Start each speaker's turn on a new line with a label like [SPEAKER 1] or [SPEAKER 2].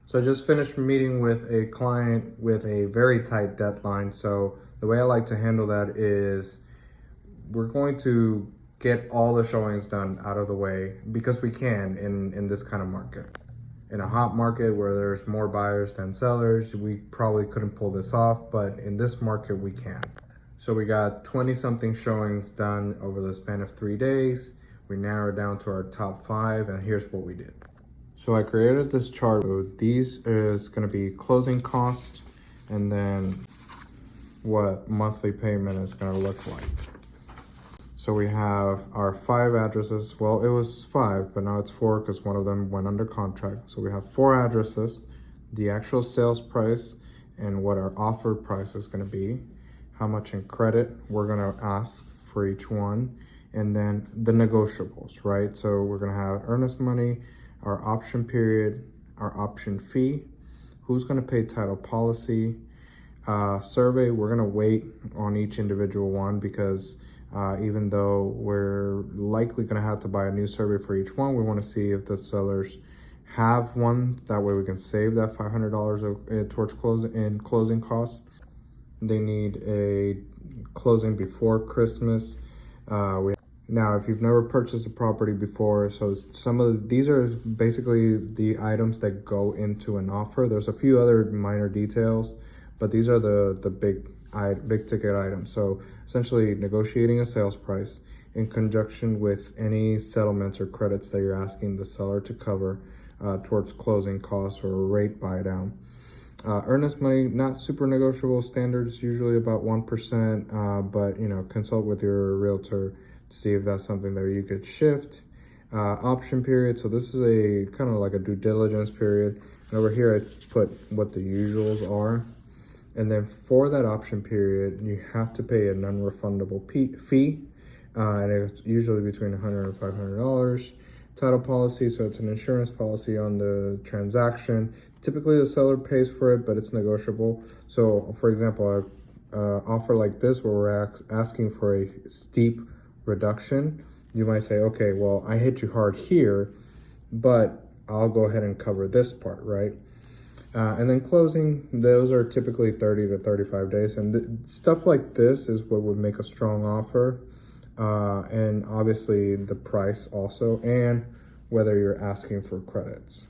[SPEAKER 1] So I just finished meeting with a client with a very tight deadline. So the way I like to handle that is we're going to get all the showings done out of the way because we can in this kind of market. In a hot market where there's more buyers than sellers, we probably couldn't pull this off, but in this market we can. So we got 20 something showings done over the span of 3 days. We narrowed down to our top 5, and here's what we did. So I created this chart. So these is gonna be closing cost and then what monthly payment is gonna look like. So we have our 5 addresses. Well, it was 5, but now it's 4 because one of them went under contract. So we have 4 addresses, the actual sales price and what our offer price is gonna be, how much in credit we're gonna ask for each one, and then the negotiables, right? So we're gonna have earnest money, our option period, our option fee, who's gonna pay title policy, survey. We're gonna wait on each individual one because even though we're likely gonna have to buy a new survey for each one, we wanna see if the sellers have one. That way we can save that $500 towards closing costs. They need a closing before Christmas. Now, if you've never purchased a property before, so these are basically the items that go into an offer. There's a few other minor details, but these are the big ticket items. So essentially negotiating a sales price in conjunction with any settlements or credits that you're asking the seller to cover towards closing costs or a rate buy down. Earnest money, not super negotiable. Standards usually about 1%, but consult with your realtor to see if that's something that you could shift. Option period, so this is a kind of like a due diligence period. And over here I put what the usuals are. And then for that option period, you have to pay a non-refundable fee. And it's usually between $100 and $500. Title policy, so it's an insurance policy on the transaction. Typically the seller pays for it, but it's negotiable. So for example, offer like this where we're asking for a steep reduction, you might say, okay, well, I hit you hard here, but I'll go ahead and cover this part, right? And then closing, those are typically 30 to 35 days. And stuff like this is what would make a strong offer. And obviously the price also, and whether you're asking for credits.